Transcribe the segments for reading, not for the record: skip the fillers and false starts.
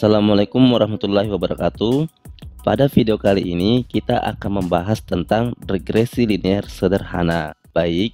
Assalamualaikum warahmatullahi wabarakatuh. Pada video kali ini kita akan membahas tentang regresi linear sederhana. Baik,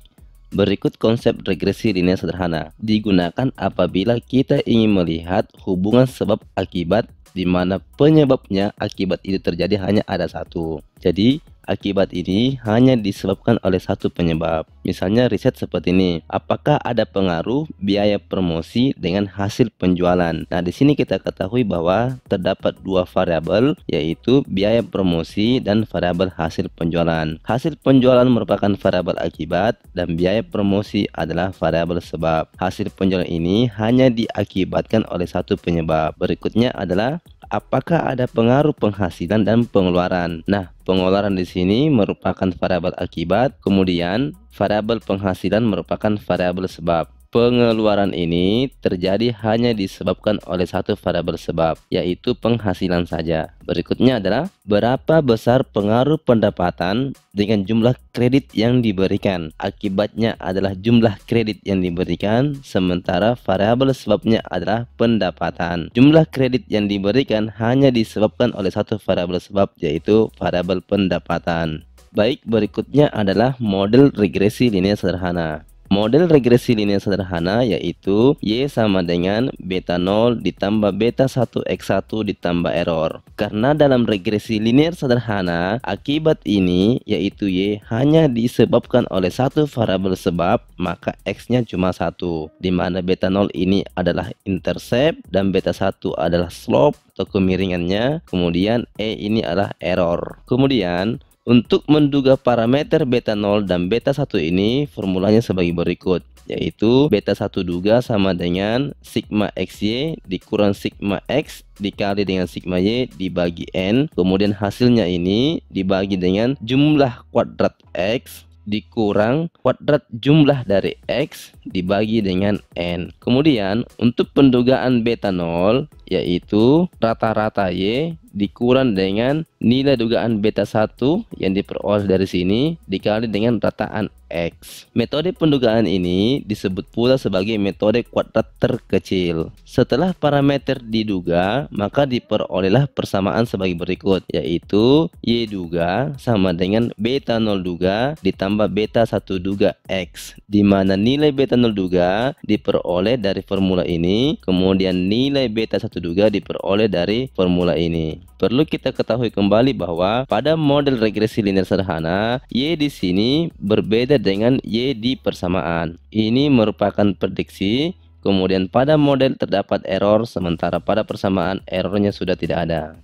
berikut konsep regresi linear sederhana. Digunakan apabila kita ingin melihat hubungan sebab akibat di mana penyebabnya akibat itu terjadi hanya ada satu. Jadi akibat ini hanya disebabkan oleh satu penyebab. Misalnya riset seperti ini. Apakah ada pengaruh biaya promosi dengan hasil penjualan? Nah, di sini kita ketahui bahwa terdapat dua variabel, yaitu biaya promosi dan variabel hasil penjualan. Hasil penjualan merupakan variabel akibat dan biaya promosi adalah variabel sebab. Hasil penjualan ini hanya diakibatkan oleh satu penyebab. Berikutnya adalah apakah ada pengaruh penghasilan dan pengeluaran. Nah, pengeluaran di sini merupakan variabel akibat, kemudian variabel penghasilan merupakan variabel sebab. Pengeluaran ini terjadi hanya disebabkan oleh satu variabel sebab, yaitu penghasilan saja. Berikutnya adalah berapa besar pengaruh pendapatan dengan jumlah kredit yang diberikan. Akibatnya adalah jumlah kredit yang diberikan, sementara variabel sebabnya adalah pendapatan. Jumlah kredit yang diberikan hanya disebabkan oleh satu variabel sebab, yaitu variabel pendapatan. Baik, berikutnya adalah model regresi linear sederhana. Model regresi linear sederhana yaitu Y sama dengan beta 0 ditambah beta 1 X1 ditambah error. Karena dalam regresi linear sederhana, akibat ini yaitu Y hanya disebabkan oleh satu variabel sebab, maka X-nya cuma satu. Dimana beta 0 ini adalah intercept dan beta 1 adalah slope atau kemiringannya. Kemudian E ini adalah error. Kemudian untuk menduga parameter beta 0 dan beta 1 ini formulanya sebagai berikut, yaitu beta 1 duga sama dengan sigma XY dikurang sigma X dikali dengan sigma Y dibagi N. Kemudian hasilnya ini dibagi dengan jumlah kuadrat X dikurang kuadrat jumlah dari X dibagi dengan N. Kemudian untuk pendugaan beta 0 yaitu rata-rata Y dikurang dengan nilai dugaan beta 1 yang diperoleh dari sini dikali dengan rataan X. Metode pendugaan ini disebut pula sebagai metode kuadrat terkecil. Setelah parameter diduga, maka diperolehlah persamaan sebagai berikut, yaitu Y duga sama dengan beta 0 duga ditambah beta 1 duga X, di mana nilai beta 0 duga diperoleh dari formula ini, kemudian nilai beta 1 duga diperoleh dari formula ini. Perlu kita ketahui kembali bahwa pada model regresi linear sederhana, Y di sini berbeda dengan Y di persamaan. Ini merupakan prediksi, kemudian pada model terdapat error, sementara pada persamaan errornya sudah tidak ada.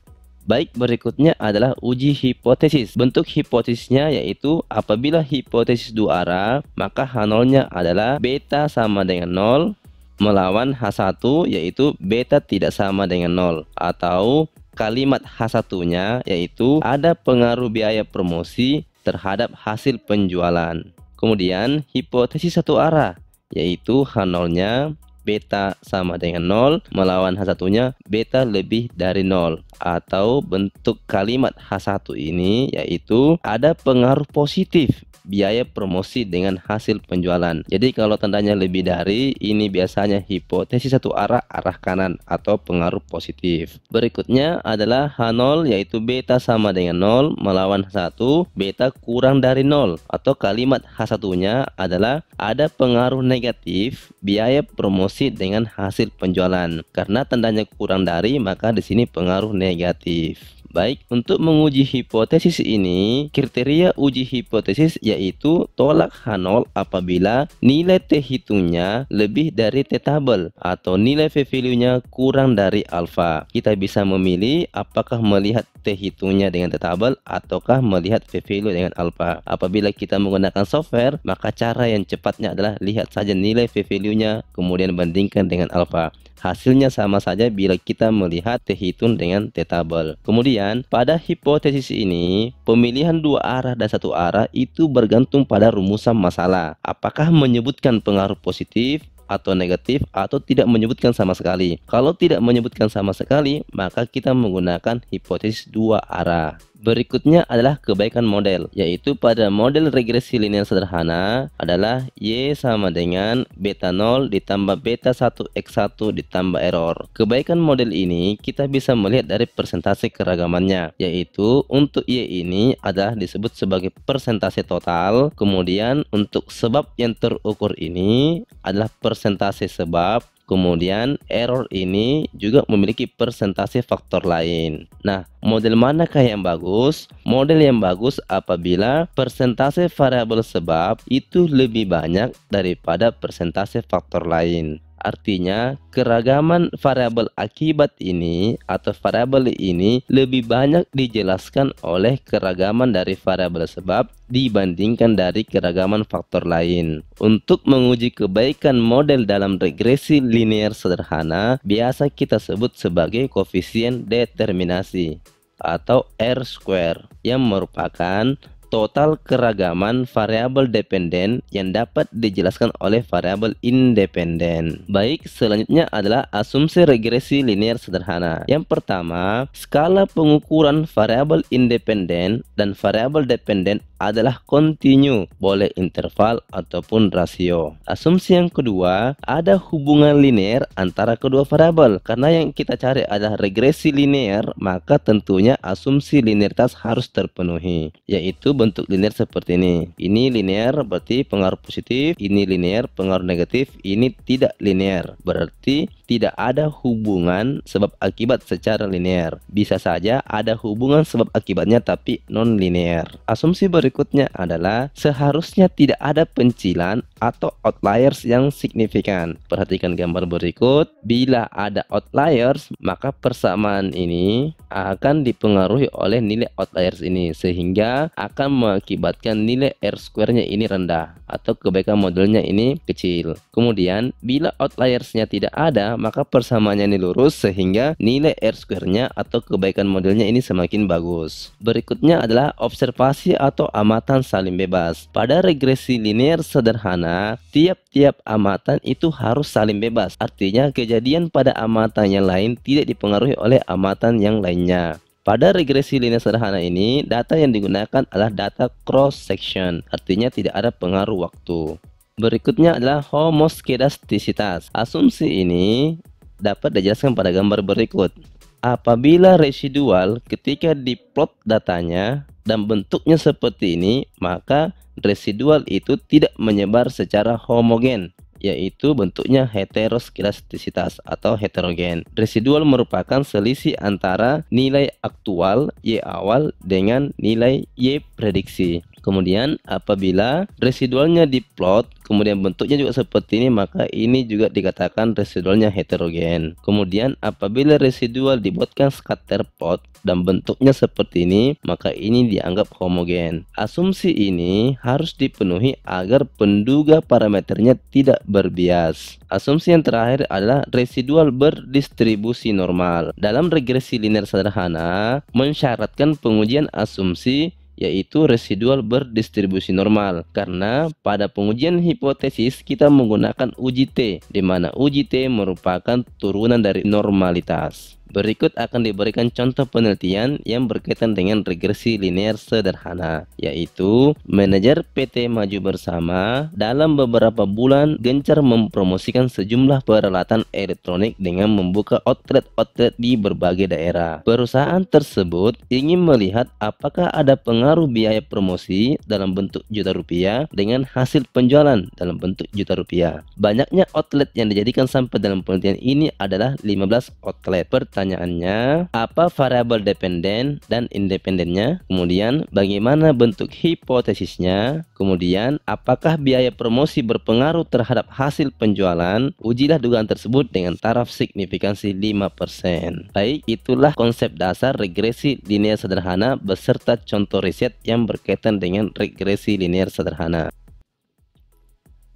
Baik, berikutnya adalah uji hipotesis. Bentuk hipotesisnya yaitu apabila hipotesis dua arah, maka H0-nya adalah beta sama dengan 0 melawan H1 yaitu beta tidak sama dengan 0, atau kalimat H1-nya yaitu ada pengaruh biaya promosi terhadap hasil penjualan. Kemudian hipotesis satu arah yaitu H0-nya beta sama dengan 0 melawan H1-nya beta lebih dari 0, atau bentuk kalimat H1 ini yaitu ada pengaruh positif biaya promosi dengan hasil penjualan. Jadi kalau tandanya lebih dari, ini biasanya hipotesis satu arah kanan atau pengaruh positif. Berikutnya adalah H0 yaitu beta sama dengan 0 melawan H1 beta kurang dari 0, atau kalimat H1-nya adalah ada pengaruh negatif biaya promosi dengan hasil penjualan. Karena tandanya kurang dari, maka di sini pengaruh negatif. Baik, untuk menguji hipotesis ini, kriteria uji hipotesis yaitu tolak H0 apabila nilai T hitungnya lebih dari T tabel atau nilai p-value-nya kurang dari alfa. Kita bisa memilih apakah melihat T hitungnya dengan T tabel ataukah melihat p-value dengan alfa. Apabila kita menggunakan software, maka cara yang cepatnya adalah lihat saja nilai p-value-nya kemudian bandingkan dengan alfa. Hasilnya sama saja bila kita melihat T hitung dengan T tabel. Kemudian pada hipotesis ini, pemilihan dua arah dan satu arah itu bergantung pada rumusan masalah. Apakah menyebutkan pengaruh positif atau negatif atau tidak menyebutkan sama sekali. Kalau tidak menyebutkan sama sekali, maka kita menggunakan hipotesis dua arah. Berikutnya adalah kebaikan model, yaitu pada model regresi linear sederhana adalah Y sama dengan beta 0 ditambah beta 1x1 ditambah error. Kebaikan model ini kita bisa melihat dari persentase keragamannya, yaitu untuk Y ini adalah disebut sebagai persentase total, kemudian untuk sebab yang terukur ini adalah persentase sebab, kemudian error ini juga memiliki persentase faktor lain. Nah, model manakah yang bagus? Model yang bagus apabila persentase variabel sebab itu lebih banyak daripada persentase faktor lain. Artinya, keragaman variabel akibat ini atau variabel ini lebih banyak dijelaskan oleh keragaman dari variabel sebab dibandingkan dari keragaman faktor lain. Untuk menguji kebaikan model dalam regresi linear sederhana, biasa kita sebut sebagai koefisien determinasi atau R-square yang merupakan total keragaman variabel dependen yang dapat dijelaskan oleh variabel independen. Baik, selanjutnya adalah asumsi regresi linear sederhana. Yang pertama, skala pengukuran variabel independen dan variabel dependen adalah kontinu, boleh interval ataupun rasio. Asumsi yang kedua, ada hubungan linear antara kedua variabel. Karena yang kita cari adalah regresi linear, maka tentunya asumsi linearitas harus terpenuhi, yaitu bentuk linear seperti ini. Ini linear berarti pengaruh positif, ini linear pengaruh negatif, ini tidak linear berarti tidak ada hubungan sebab akibat secara linear. Bisa saja ada hubungan sebab akibatnya tapi non linear. Asumsi berikutnya adalah seharusnya tidak ada pencilan atau outliers yang signifikan. Perhatikan gambar berikut. Bila ada outliers, maka persamaan ini akan dipengaruhi oleh nilai outliers ini, sehingga akan mengakibatkan nilai R-square-nya ini rendah atau kebaikan modelnya ini kecil. Kemudian bila outliersnya tidak ada, maka persamaannya ini lurus sehingga nilai R-square-nya atau kebaikan modelnya ini semakin bagus. Berikutnya adalah observasi atau amatan saling bebas. Pada regresi linear sederhana, tiap-tiap amatan itu harus saling bebas. Artinya kejadian pada amatan yang lain tidak dipengaruhi oleh amatan yang lainnya. Pada regresi linear sederhana ini, data yang digunakan adalah data cross section, artinya tidak ada pengaruh waktu. Berikutnya adalah homoskedastisitas. Asumsi ini dapat dijelaskan pada gambar berikut. Apabila residual ketika diplot datanya dan bentuknya seperti ini, maka residual itu tidak menyebar secara homogen, yaitu bentuknya heteroskedastisitas atau heterogen. Residual merupakan selisih antara nilai aktual Y awal dengan nilai Y prediksi. Kemudian apabila residualnya diplot, kemudian bentuknya juga seperti ini, maka ini juga dikatakan residualnya heterogen. Kemudian apabila residual dibuatkan scatter plot dan bentuknya seperti ini, maka ini dianggap homogen. Asumsi ini harus dipenuhi agar penduga parameternya tidak berbias. Asumsi yang terakhir adalah residual berdistribusi normal. Dalam regresi linear sederhana, mensyaratkan pengujian asumsi yaitu residual berdistribusi normal, karena pada pengujian hipotesis kita menggunakan uji T, di mana uji T merupakan turunan dari normalitas. Berikut akan diberikan contoh penelitian yang berkaitan dengan regresi linear sederhana, yaitu manajer PT Maju Bersama dalam beberapa bulan gencar mempromosikan sejumlah peralatan elektronik dengan membuka outlet-outlet di berbagai daerah. Perusahaan tersebut ingin melihat apakah ada pengaruh biaya promosi dalam bentuk juta rupiah dengan hasil penjualan dalam bentuk juta rupiah. Banyaknya outlet yang dijadikan sampel dalam penelitian ini adalah 15 outlet. Pertanyaannya, apa variabel dependen dan independennya? Kemudian, bagaimana bentuk hipotesisnya? Kemudian, apakah biaya promosi berpengaruh terhadap hasil penjualan? Ujilah dugaan tersebut dengan taraf signifikansi 5%. Baik, itulah konsep dasar regresi linear sederhana beserta contoh riset yang berkaitan dengan regresi linear sederhana.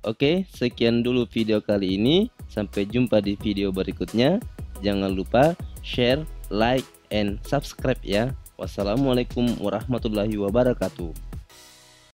Oke, sekian dulu video kali ini. Sampai jumpa di video berikutnya. Jangan lupa share, like, and subscribe ya. Wassalamualaikum warahmatullahi wabarakatuh.